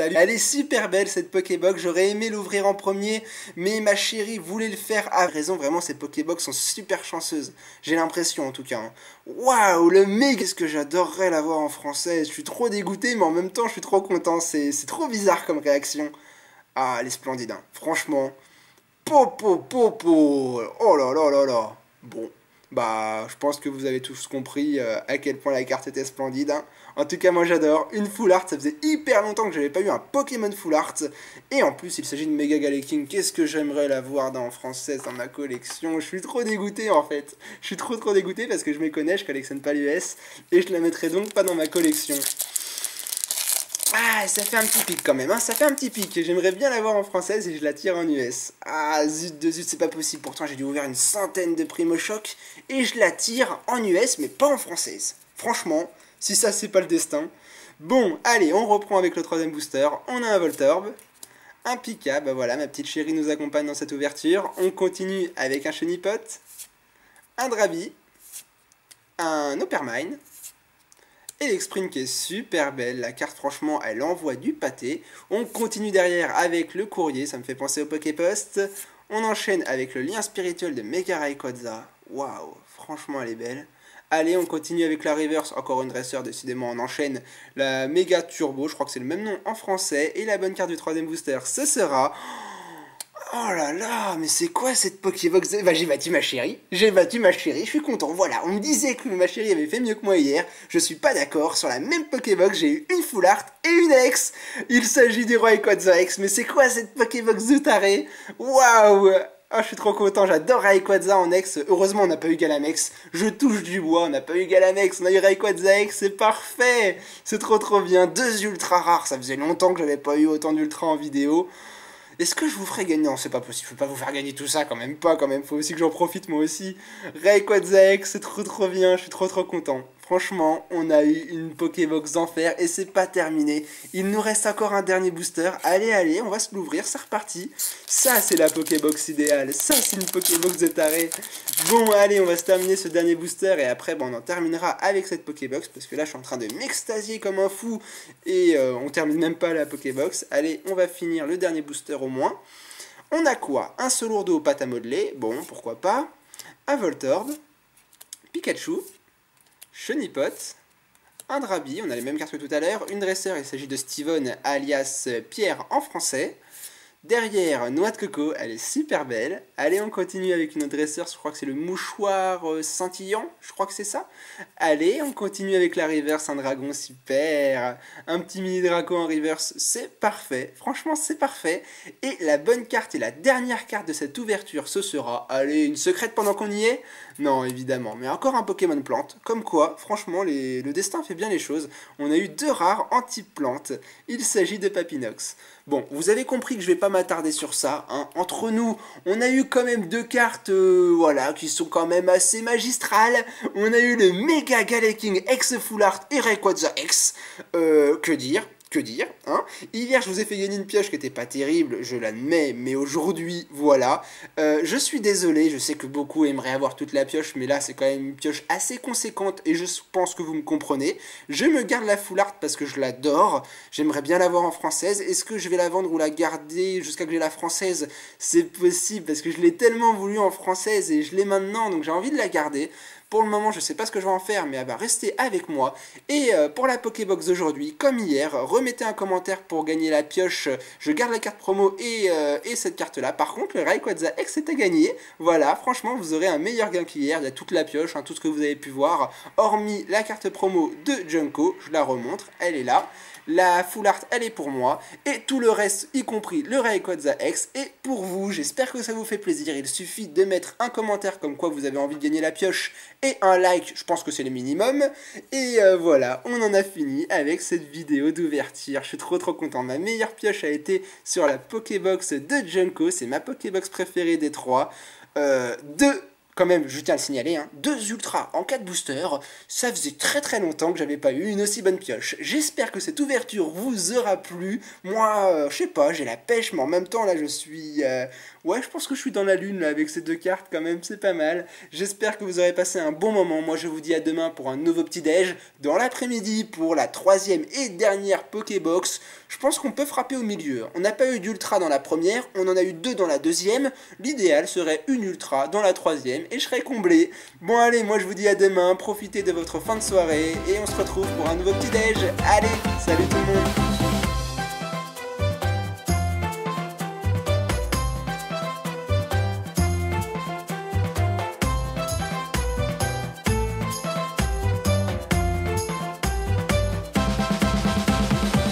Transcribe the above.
Salut. Elle est super belle cette Pokébox, j'aurais aimé l'ouvrir en premier, mais ma chérie voulait le faire à raison, vraiment ces Pokébox sont super chanceuses. J'ai l'impression en tout cas. Hein. Waouh, le méga, qu'est-ce que j'adorerais l'avoir en français. Je suis trop dégoûté, mais en même temps je suis trop content, c'est trop bizarre comme réaction. Ah, elle est splendide, hein. Franchement. Popo, popo. Oh là là là là. Bon, bah, je pense que vous avez tous compris à quel point la carte était splendide. Hein. En tout cas, moi j'adore. Une full art, ça faisait hyper longtemps que j'avais pas eu un Pokémon full art. Et en plus, il s'agit de Mega Galaking. Qu'est-ce que j'aimerais l'avoir en française dans ma collection. Je suis trop dégoûté en fait. Je suis trop dégoûté parce que je m'y connais, je collectionne pas l'US. Et je la mettrai donc pas dans ma collection. Ah, ça fait un petit pic quand même, hein, ça fait un petit pic. J'aimerais bien l'avoir en française et je la tire en US. Ah, zut de zut, c'est pas possible. Pourtant, j'ai dû ouvrir une centaine de Primo Choc et je la tire en US, mais pas en française. Franchement, si ça, c'est pas le destin. Bon, allez, on reprend avec le troisième booster. On a un Voltorb, un Pika, bah voilà, ma petite chérie nous accompagne dans cette ouverture. On continue avec un Chenipot, un Drabi, un Oppermine. Et l'Exprime qui est super belle, la carte franchement elle envoie du pâté. On continue derrière avec le courrier, ça me fait penser au Poképost. On enchaîne avec le lien spirituel de Mega Rayquaza. Waouh, franchement elle est belle. Allez, on continue avec la Reverse, encore une dresseur, décidément on enchaîne. La Mega Turbo, je crois que c'est le même nom en français. Et la bonne carte du troisième booster, ce sera... Oh là là, mais c'est quoi cette Pokébox? Bah j'ai battu ma chérie, je suis content, voilà. On me disait que ma chérie avait fait mieux que moi hier, je suis pas d'accord, sur la même Pokébox j'ai eu une Full Art et une X. Il s'agit du Rayquaza X, mais c'est quoi cette Pokébox de taré? Waouh. Ah, je suis trop content, j'adore Rayquaza en X. Heureusement, on n'a pas eu Galamex. Je touche du bois, on n'a pas eu Galamex, on a eu Rayquaza X, c'est parfait. C'est trop bien. Deux ultra rares, ça faisait longtemps que j'avais pas eu autant d'ultra en vidéo. Est-ce que je vous ferai gagner? Non, c'est pas possible, je peux pas vous faire gagner tout ça, quand même pas, quand même, faut aussi que j'en profite moi aussi. Rayquaza X, c'est trop bien, je suis trop content. Franchement, on a eu une Pokébox d'enfer et c'est pas terminé. Il nous reste encore un dernier booster. Allez, on va se l'ouvrir, c'est reparti. Ça, c'est la Pokébox idéale, ça, c'est une Pokébox de taré. Bon, allez, on va se terminer ce dernier booster et après, on en terminera avec cette Pokébox parce que là, je suis en train de m'extasier comme un fou et on termine même pas la Pokébox. Allez, on va finir le dernier booster au moins. On a quoi? Un Solourdo pâte à modeler, bon, pourquoi pas. Un Voltorb, Pikachu, Chenipot, un Drabi, on a les mêmes cartes que tout à l'heure. Une dresseur, il s'agit de Steven alias Pierre en français. Derrière, Noix de Coco, elle est super belle. Allez, on continue avec une autre dresseur, je crois que c'est le mouchoir scintillant, je crois que c'est ça. Allez, on continue avec la reverse, un dragon super. Un petit mini dragon en reverse, c'est parfait. Franchement, c'est parfait. Et la bonne carte et la dernière carte de cette ouverture, ce sera, allez, une secrète pendant qu'on y est? Non, évidemment, mais encore un Pokémon plante. Comme quoi, franchement, le destin fait bien les choses. On a eu deux rares en type plante. Il s'agit de Papinox. Bon, vous avez compris que je vais pas m'attarder sur ça. Hein. Entre nous, on a eu quand même deux cartes voilà, qui sont quand même assez magistrales. On a eu le Mega Galaking X Full Art et Rayquaza X. Que dire? Hein. Hier, je vous ai fait gagner une pioche qui était pas terrible, je l'admets, mais aujourd'hui, voilà. Je suis désolé, je sais que beaucoup aimeraient avoir toute la pioche, mais là, c'est quand même une pioche assez conséquente et je pense que vous me comprenez. Je me garde la full art parce que je l'adore. J'aimerais bien l'avoir en française. Est-ce que je vais la vendre ou la garder jusqu'à que j'ai la française? C'est possible parce que je l'ai tellement voulu en française et je l'ai maintenant, donc j'ai envie de la garder. Pour le moment, je ne sais pas ce que je vais en faire, mais elle va rester avec moi. Et pour la Pokébox d'aujourd'hui, comme hier, remettez un commentaire pour gagner la pioche. Je garde la carte promo et cette carte-là. Par contre, le Rayquaza X est à gagner. Voilà, franchement, vous aurez un meilleur gain qu'hier. Il y a toute la pioche, hein, tout ce que vous avez pu voir. Hormis la carte promo de Junko, je la remontre, elle est là. La full art, elle est pour moi. Et tout le reste, y compris le Rayquaza X, est pour vous. J'espère que ça vous fait plaisir. Il suffit de mettre un commentaire comme quoi vous avez envie de gagner la pioche et un like, je pense que c'est le minimum. Et voilà, on en a fini avec cette vidéo d'ouverture. Je suis trop content. Ma meilleure pioche a été sur la Pokébox de Junko. C'est ma Pokébox préférée des trois. Quand même, je tiens à le signaler, hein, 2 ultras en 4 boosters, ça faisait très longtemps que j'avais pas eu une aussi bonne pioche. J'espère que cette ouverture vous aura plu. Moi, je sais pas, j'ai la pêche, mais en même temps, là, je suis... Ouais, je pense que je suis dans la lune là avec ces deux cartes quand même, c'est pas mal. J'espère que vous aurez passé un bon moment. Moi je vous dis à demain pour un nouveau petit déj. Dans l'après-midi pour la troisième et dernière Pokébox. Je pense qu'on peut frapper au milieu. On n'a pas eu d'ultra dans la première, on en a eu deux dans la deuxième. L'idéal serait une ultra dans la troisième et je serais comblé. Bon allez, moi je vous dis à demain, profitez de votre fin de soirée et on se retrouve pour un nouveau petit déj. Allez, salut tout le monde.